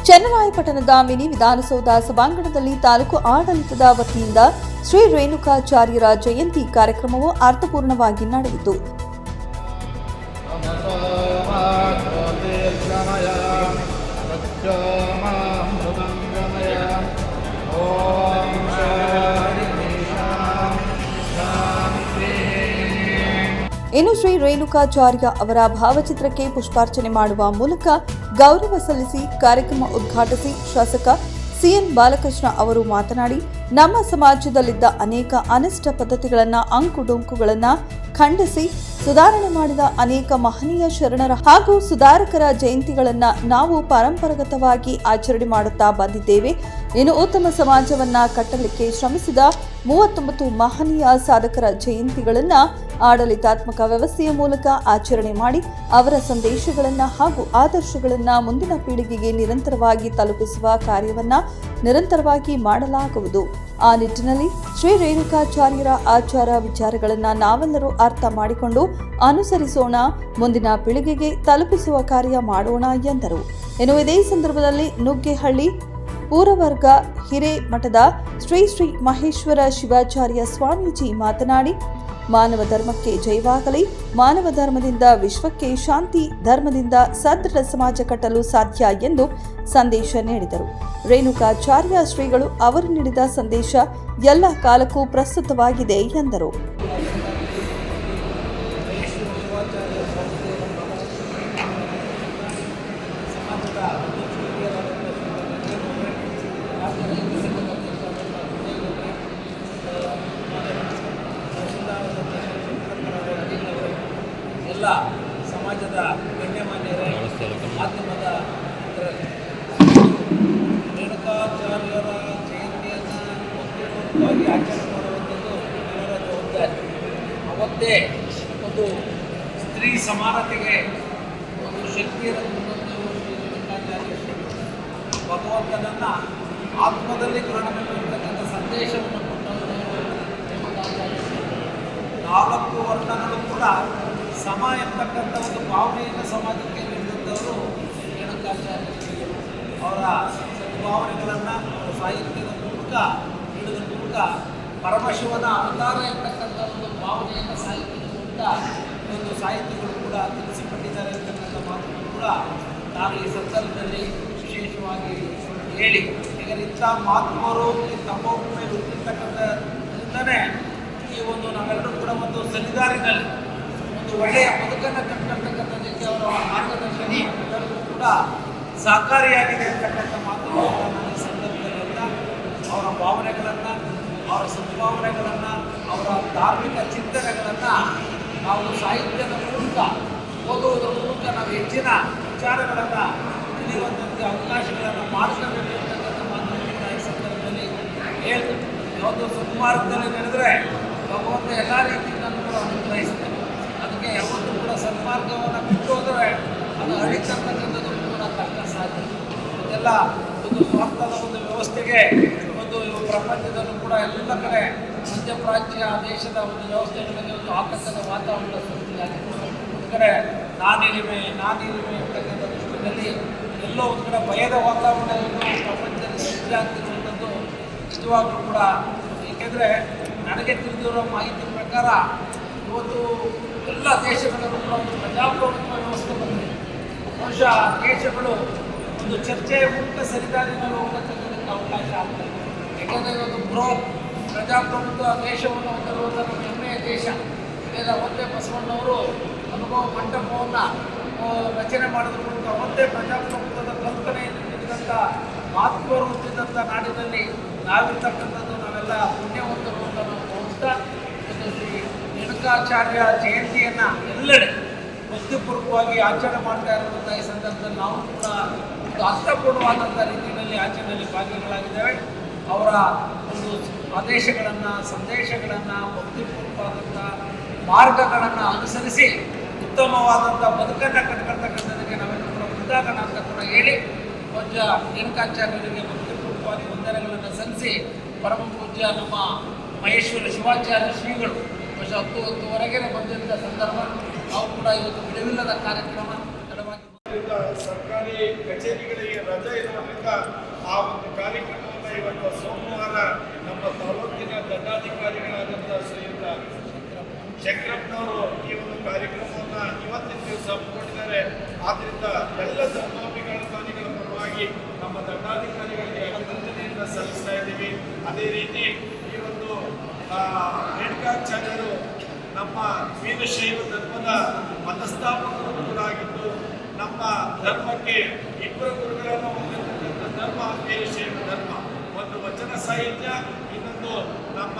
ಚನ್ನರಾಯಪಟ್ಟಣದ mini Vidhana Soudha ಸಭಾಂಗಣದಲ್ಲಿ ತಾಲೂಕು ಆಡಳಿತದ ವತಿಯಿಂದ ಶ್ರೀ ರೇಣುಕಾಚಾರ್ಯರ ಜಯಂತಿ ಕಾರ್ಯಕ್ರಮವು ಅರ್ಥಪೂರ್ಣವಾಗಿ ನಡೆಯಿತು. ಇನ್ನು ಶ್ರೀ ರೇಣುಕಾಚಾರ್ಯ ಅವರ ಭಾವಚಿತ್ರಕ್ಕೆ ಪುಷ್ಪಾರ್ಚನೆ ಮಾಡುವ ಮೂಲಕ ಗೌರವ ಸಲ್ಲಿಸಿ ಕಾರ್ಯಕ್ರಮ ಉದ್ಘಾಟಿಸಿ ಶಾಸಕ ಸಿಎನ್ ಬಾಲಕೃಷ್ಣ ಅವರು ಮಾತನಾಡಿ, ನಮ್ಮ ಸಮಾಜದಲ್ಲಿದ್ದ ಅನೇಕ ಅನಿಷ್ಟ ಪದ್ಧತಿಗಳನ್ನು ಅಂಕುಡೊಂಕುಗಳನ್ನು ಖಂಡಿಸಿ ಸುಧಾರಣೆ ಮಾಡಿದ ಅನೇಕ ಮಹನೀಯ ಶರಣರ ಹಾಗೂ ಸುಧಾರಕರ ಜಯಂತಿಗಳನ್ನು ನಾವು ಪರಂಪರಾಗತವಾಗಿ ಆಚರಣೆ ಮಾಡುತ್ತಾ ಬಂದಿದ್ದೇವೆ. ಇನ್ನು ಉತ್ತಮ ಸಮಾಜವನ್ನ ಕಟ್ಟಲಿಕ್ಕೆ ಶ್ರಮಿಸಿದ 39 ಮಹನೀಯ ಸಾಧಕರ ಜಯಂತಿಗಳನ್ನು ಆಡಳಿತಾತ್ಮಕ ವ್ಯವಸ್ಥೆಯ ಮೂಲಕ ಆಚರಣೆ ಮಾಡಿ ಅವರ ಸಂದೇಶಗಳನ್ನು ಹಾಗೂ ಆದರ್ಶಗಳನ್ನು ಮುಂದಿನ ಪೀಳಿಗೆಗೆ ನಿರಂತರವಾಗಿ ತಲುಪಿಸುವ ಕಾರ್ಯವನ್ನು ನಿರಂತರವಾಗಿ ಮಾಡಲಾಗುವುದು. ಆ ನಿಟ್ಟಿನಲ್ಲಿ ಶ್ರೀ ರೇಣುಕಾಚಾರ್ಯರ ಆಚಾರ ವಿಚಾರಗಳನ್ನು ನಾವೆಲ್ಲರೂ ಅರ್ಥ ಮಾಡಿಕೊಂಡು ಅನುಸರಿಸೋಣ, ಮುಂದಿನ ಪೀಳಿಗೆಗೆ ತಲುಪಿಸುವ ಕಾರ್ಯ ಮಾಡೋಣ ಎಂದರು. ಇನ್ನು ಇದೇ ಸಂದರ್ಭದಲ್ಲಿ ನುಗ್ಗೇಹಳ್ಳಿ ಪೂರ್ವವರ್ಗ ಹಿರೇಮಠದ ಶ್ರೀ ಶ್ರೀ ಮಹೇಶ್ವರ ಶಿವಾಚಾರ್ಯ ಸ್ವಾಮೀಜಿ ಮಾತನಾಡಿ, ಮಾನವ ಧರ್ಮಕ್ಕೆ ಜಯವಾಗಲಿ, ಮಾನವ ಧರ್ಮದಿಂದ ವಿಶ್ವಕ್ಕೆ ಶಾಂತಿ, ಧರ್ಮದಿಂದ ಸದೃಢ ಸಮಾಜ ಕಟ್ಟಲು ಸಾಧ್ಯ ಎಂದು ಸಂದೇಶ ನೀಡಿದರು. ರೇಣುಕಾಚಾರ್ಯ ಶ್ರೀಗಳು ಅವರು ನೀಡಿದ ಸಂದೇಶ ಎಲ್ಲ ಕಾಲಕ್ಕೂ ಪ್ರಸ್ತುತವಾಗಿದೆ ಎಂದರು. ಎಲ್ಲ ಸಮಾಜದ ಗಣ್ಯಮಾನ್ಯರೇ, ಮಾಧ್ಯಮದ ರೇಣುಕಾಚಾರ್ಯರ ಜಯಂತಿಯನ್ನು ಅರ್ಥಪೂರ್ಣವಾಗಿ ಆಚರಣೆ ಮಾಡುವಂಥದ್ದು ಎಲ್ಲರ ಜವಾಬ್ದಾರಿ. ಅವತ್ತೇ ಒಂದು ಸ್ತ್ರೀ ಸಮಾನತೆಗೆ ಒಂದು ಶಕ್ತಿಯನ್ನು ರೇಣುಕಾಚಾರ್ಯ ಭಗವಂತನನ್ನು ಆತ್ಮದಲ್ಲಿ ಕಾಣಬೇಕಿರ್ತಕ್ಕಂಥ ಸಂದೇಶವನ್ನು ಕೊಟ್ಟವರು ರೇಣುಕಾಚಾರ್ಯ. 4 ವರ್ಣಗಳು ಕೂಡ ಸಮ ಎಂಬತಕ್ಕಂಥ ಒಂದು ಭಾವನೆಯನ್ನು ಸಮಾಜಕ್ಕೆ ನೀಡಿದಂಥವರು ರೇಣುಕಾಚಾರ್ಯ ಶ್ರೀಗಳು. ಅವರ ಭಾವನೆಗಳನ್ನು ಅವರ ಸಾಹಿತ್ಯದ ಮೂಲಕ ನೀಡಿದ ಮೂಲಕ ಪರಮಶಿವನ ಅವತಾರ ಎಂಬತಕ್ಕಂಥ ಒಂದು ಭಾವನೆಯನ್ನು ಸಾಹಿತ್ಯದ ಮೂಲಕ ಒಂದು ಸಾಹಿತ್ಯಗಳು ಕೂಡ ತಿಳಿಸಿಕೊಟ್ಟಿದ್ದಾರೆ ಅಂತಕ್ಕಂಥ ಮಾತನ್ನು ಕೂಡ ನಾನು ಈ ಸಂದರ್ಭದಲ್ಲಿ ವಿಶೇಷವಾಗಿ ಹೇಳಿ, ಈಗ ಇಂಥ ಮಹಾತ್ಮರು ಈ ತಪೋಗುಣೆ ಹುಟ್ಟಿರ್ತಕ್ಕಂಥದ್ರಿಂದಲೇ ಈ ಒಂದು ನಾವೆಲ್ಲರೂ ಕೂಡ ಒಂದು ಸರಿದಾರಿನಲ್ಲಿ ಒಂದು ಒಳ್ಳೆಯ ಬದುಕನ್ನು ಕಟ್ಟಿರ್ತಕ್ಕಂಥದ್ದಕ್ಕೆ ಅವರ ಮಾರ್ಗದರ್ಶನ ಎಲ್ಲರಿಗೂ ಕೂಡ ಸಹಕಾರಿಯಾಗಿದೆ ಅಂತಕ್ಕಂಥ ಮಾತುಗಳನ್ನು ನಾನು ಈ ಸಂದರ್ಭದಲ್ಲಿ ಅವರ ಭಾವನೆಗಳನ್ನು, ಅವರ ಸದ್ಭಾವನೆಗಳನ್ನು, ಅವರ ಧಾರ್ಮಿಕ ಚಿಂತನೆಗಳನ್ನು ನಾವು ಸಾಹಿತ್ಯದ ಮೂಲಕ ಓದುವುದರ ಮೂಲಕ ನಾವು ಹೆಚ್ಚಿನ ವಿಚಾರಗಳನ್ನು ತಿಳಿಯುವಂಥ ಅವಕಾಶಗಳನ್ನು ಮಾಡ್ಕೋಬೇಕು ಅಂತಕ್ಕಂಥ ಮಾತುಗಳನ್ನು ಈ ಸಂದರ್ಭದಲ್ಲಿ ಹೇಳ್ತೀನಿ. ಯಾವುದು ಸನ್ಮಾರ್ಗದಲ್ಲಿ ನಡೆದರೆ ಭಗವಂತ ಎಲ್ಲ ರೀತಿಯಿಂದಲೂ ಕೂಡ ಅನುಗ್ರಹಿಸ್ತಾರೆ. ಅದಕ್ಕೆ ಯಾವತ್ತೂ ಕೂಡ ಸನ್ಮಾರ್ಗವನ್ನು ಬಿಟ್ಟು ಹೋದರೆ ಅದು ಅಳಿತಕ್ಕಂಥದ್ದು ಕೂಡ ಕಷ್ಟ ಸಾಧ್ಯ. ಇದೆಲ್ಲ ಒಂದು ಸ್ವಾರ್ಥದ ಒಂದು ವ್ಯವಸ್ಥೆಗೆ ಒಂದು ಪ್ರಪಂಚದಲ್ಲೂ ಕೂಡ ಎಲ್ಲ ಕಡೆ ಮಧ್ಯಪ್ರಾಚ್ಯ ದೇಶದ ಒಂದು ವ್ಯವಸ್ಥೆಗಳಿಗೆ ಒಂದು ಆತಂಕದ ವಾತಾವರಣ ಸೃಷ್ಟಿಯಾಗಿದೆ. ಒಂದು ಕಡೆ ನಾನಿರಿಮೆ ಅಂತಕ್ಕಂಥ ದೃಷ್ಟಿಯಲ್ಲಿ ಎಲ್ಲೋ ಒಂದು ಕಡೆ ಭಯದ ವಾತಾವರಣವನ್ನು ಪ್ರಪಂಚದಲ್ಲಿ ಸೃಷ್ಟಿಯಾಗ್ತಿರುವಂಥದ್ದು ನಿಜವಾಗ್ಲೂ ಕೂಡ. ಏಕೆಂದರೆ ನನಗೆ ತಿಳಿದಿರೋ ಮಾಹಿತಿ ಪ್ರಕಾರ ಇವತ್ತು ಎಲ್ಲ ದೇಶಗಳಲ್ಲೂ ಕೂಡ ಒಂದು ಪ್ರಜಾಪ್ರಭುತ್ವ ವ್ಯವಸ್ಥೆ ಬಂದಿದೆ. ಬಹುಶಃ ದೇಶಗಳು ಒಂದು ಚರ್ಚೆಯ ಮೂಲಕ ಸರಿದಾರಿನಲ್ಲಿ ಹೋಗತಕ್ಕಂಥಕ್ಕೆ ಅವಕಾಶ ಆಗ್ತದೆ. ಯಾಕೆಂದರೆ ಇವತ್ತು ಬೃಹತ್ ಪ್ರಜಾಪ್ರಭುತ್ವ ದೇಶವನ್ನು ಹೊಂದಿರುವಂಥ ನಮ್ಮ ಹೆಮ್ಮೆಯ ದೇಶ. ಇದೇ ಅವತ್ತೇ ಬಸವಣ್ಣವರು ಅನುಭವ ಮಂಟಪವನ್ನು ರಚನೆ ಮಾಡೋದ್ರ ಮೂಲಕ ಅವತ್ತೇ ಪ್ರಜಾಪ್ರಭುತ್ವದ ಕಲ್ಪನೆಯನ್ನು ನೀಡಿದಂಥ ಮಹಾತ್ಮರು ಹುಟ್ಟಿದಂಥ ನಾಡಿನಲ್ಲಿ ನಾವಿರ್ತಕ್ಕಂಥದ್ದು ನಾವೆಲ್ಲ ಪುಣ್ಯವಂತರು ಅಂತ ನಾವು ಭಾವಿಸ್ತಾ ಇವತ್ತು ಶ್ರೀ ರೇಣುಕಾಚಾರ್ಯ ಜಯಂತಿಯನ್ನು ಎಲ್ಲೆಡೆ ಭಕ್ತಿಪೂರ್ವಕವಾಗಿ ಆಚರಣೆ ಮಾಡ್ತಾ ಇರುವಂಥ ಈ ಸಂದರ್ಭದಲ್ಲಿ ನಾವು ಕೂಡ ಒಂದು ಅರ್ಥಪೂರ್ಣವಾದಂಥ ರೀತಿಯಲ್ಲಿ ಆಚರಣೆಯಲ್ಲಿ ಭಾಗಿಗಳಾಗಿದ್ದೇವೆ. ಅವರ ಒಂದು ಆದೇಶಗಳನ್ನು, ಸಂದೇಶಗಳನ್ನು, ಭಕ್ತಿಪೂರ್ವವಾದಂಥ ಮಾರ್ಗಗಳನ್ನು ಅನುಸರಿಸಿ ಉತ್ತಮವಾದಂಥ ಬದುಕನ್ನು ಕಟ್ಕೊಳ್ತಕ್ಕಂಥದಕ್ಕೆ ನಾವೆಲ್ಲರೂ ಕೂಡ ಮುಂದಾಗೋಣ ಅಂತ ಕೂಡ ಹೇಳಿ ಪೂಜ್ಯ ರೇಣುಕಾಚಾರ್ಯರಿಗೆ ಭಕ್ತಿಪೂರ್ವಕವಾಗಿ ವಂದನೆಗಳನ್ನು ಸಲ್ಲಿಸಿ ಪರಮ ಪೂಜ್ಯ ನಮ್ಮ ಮಹೇಶ್ವರ ಶಿವಾಚಾರ್ಯ ಶ್ರೀಗಳು ವರ್ಷ 10-10ವರೆಗೆ ಬಂದಿದ್ದ ಸಂದರ್ಭ ನಾವು ಕೂಡ ಇವತ್ತು ಬಿಡುವಿಲ್ಲದ ಕಾರ್ಯಕ್ರಮ ತಡವಾಗಿ ಸರ್ಕಾರಿ ಕಚೇರಿಗಳಿಗೆ ರಜೆ ಇರುವುದರಿಂದ ಮೂಲಕ ಆ ಒಂದು ಕಾರ್ಯಕ್ರಮವನ್ನು ಇವತ್ತು ಸೋಮವಾರ ನಮ್ಮ ತಾಲೂಕಿನ ದಂಡಾಧಿಕಾರಿಗಳಾದಂಥ ಶ್ರೀಯುತ ಶಂಕರಪ್ಪನವರು ಈ ಒಂದು ಕಾರ್ಯಕ್ರಮವನ್ನು ಇವತ್ತಿನ ದಿವಸ ಹಮ್ಮಿಕೊಂಡಿದ್ದಾರೆ. ಆದ್ದರಿಂದ ಎಲ್ಲ ಧರ್ಮಾಭಿಮಾನಿಗಳ ಪರವಾಗಿ ನಮ್ಮ ದಂಡಾಧಿಕಾರಿಗಳಿಗೆ ಅಭಿನಂದನೆಯನ್ನು ಸಲ್ಲಿಸ್ತಾ ಇದ್ದೀವಿ. ಅದೇ ರೀತಿ ಈ ಒಂದು ರೇಣುಕಾಚಾರ್ಯರು ನಮ್ಮ ವೀರಶೈವ ಧರ್ಮದ ಮತಸ್ಥಾಪಕರು ಕೂಡ ಆಗಿದ್ದು, ನಮ್ಮ ಧರ್ಮಕ್ಕೆ ಇಬ್ಬರು ಗುರುಗಳನ್ನು ಹೊಂದಿರತಕ್ಕಂಥ ಧರ್ಮ ವೀರಶೈವ ಧರ್ಮ. ಒಂದು ವಚನ ಸಾಹಿತ್ಯ, ಇನ್ನೊಂದು ನಮ್ಮ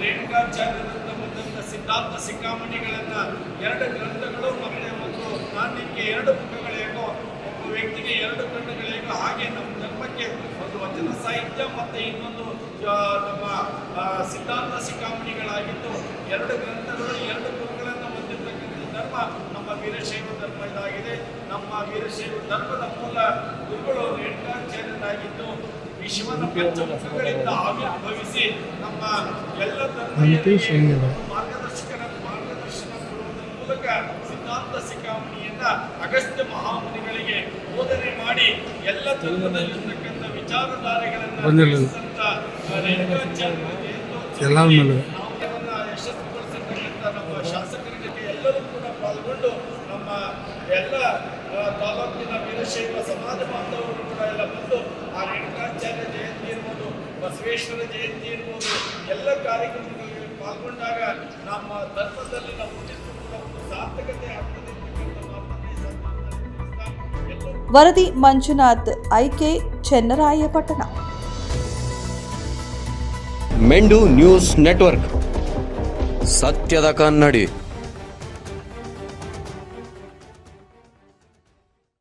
ರೇಣುಕಾಚಾರ್ಯರಿಂದ ಬಂದಂಥ ಸಿದ್ಧಾಂತ ಸಿಕ್ಕಾಮಣಿಗಳನ್ನು, ಎರಡು ಗ್ರಂಥಗಳು. ಮತ್ತೆ ಒಂದು ನಾಣ್ಯಕ್ಕೆ ಎರಡು ಮುಖಗಳೇಗೋ, ಒಬ್ಬ ವ್ಯಕ್ತಿಗೆ ಎರಡು ಕಣ್ಣುಗಳೇಗೋ, ಹಾಗೆ ನಮ್ಮ ಧರ್ಮಕ್ಕೆ ಒಂದು ವಚನ ಸಾಹಿತ್ಯ ಮತ್ತು ಇನ್ನೊಂದು ನಮ್ಮ ಸಿದ್ಧಾಂತ ಸಿಕ್ಕಾಮಣಿಗಳಾಗಿದ್ದು, ಎರಡು ಗ್ರಂಥಗಳು, ಎರಡು ಗುರುಗಳನ್ನು ಹೊಂದಿರತಕ್ಕಂಥ ಧರ್ಮ ನಮ್ಮ ವೀರಶೈವ ಧರ್ಮ ಇದಾಗಿದೆ. ನಮ್ಮ ವೀರಶೈವ ಧರ್ಮದ ಮೂಲ ಗುರುಗಳು ರೇಣುಕಾಚಾರ್ಯರಾಗಿದ್ದು, ವಿಶ್ವನ ಪಂಚಮುಖಗಳಿಂದ ಆವಿರ್ಭವಿಸಿ ನಮ್ಮ ಎಲ್ಲ ಧರ್ಮೀಯರಿಗೆ ಮಾರ್ಗದರ್ಶನ ಕೊಡುವುದರ ಮೂಲಕ ಸಿದ್ಧಾಂತ ಸಿಕ್ಕಾಮಣಿಯನ್ನ ಅಗಸ್ತ್ಯ ಮಹಾಮುನಿಗಳಿಗೆ ಬೋಧನೆ ಮಾಡಿ ಎಲ್ಲ ಧರ್ಮದಲ್ಲಿರ್ತಕ್ಕಂಥ ವಿಚಾರಧಾರೆಗಳನ್ನು ಯಶಸ್ವಿಗೊಳಿಸಿರ್ತಕ್ಕಂಥ ನಮ್ಮ ಶಾಸಕರ ಜೊತೆ ಎಲ್ಲರೂ ಕೂಡ ಪಾಲ್ಗೊಂಡು ನಮ್ಮ ಎಲ್ಲ ತಾಲೂಕಿನ ವೀರಶೈವ ಸಮಾಜ ಬಾಂಧವರು ಕೂಡ ಎಲ್ಲ ಬಂದು ಆ ರೇಣುಕಾಚಾರ್ಯ ಜಯಂತಿ ಇರ್ಬೋದು, ಬಸವೇಶ್ವರ ಜಯಂತಿ ಇರ್ಬೋದು, ಎಲ್ಲ ಕಾರ್ಯಕ್ರಮಗಳಲ್ಲಿ ಪಾಲ್ಗೊಂಡಾಗ ನಮ್ಮ ಧರ್ಮದಲ್ಲಿ ನಾವು ಹುಟ್ಟಿದ್ದು ಕೂಡ ಒಂದು ಸಾರ್ಥಕತೆ ಆಗ್ತದೆ ಅಂತಕ್ಕಂಥ ಮಾತನ್ನೇ ಸಂದರ್ಭದಲ್ಲಿ ವರದಿ ಮಂಜುನಾಥ್, ಐಕೆ, ಚೆನ್ನರಾಯಪಟ್ಟಣ. ಮೆಂಡು ನ್ಯೂಸ್ ನೆಟ್ವರ್ಕ್, ಸತ್ಯದ ಕನ್ನಡಿ.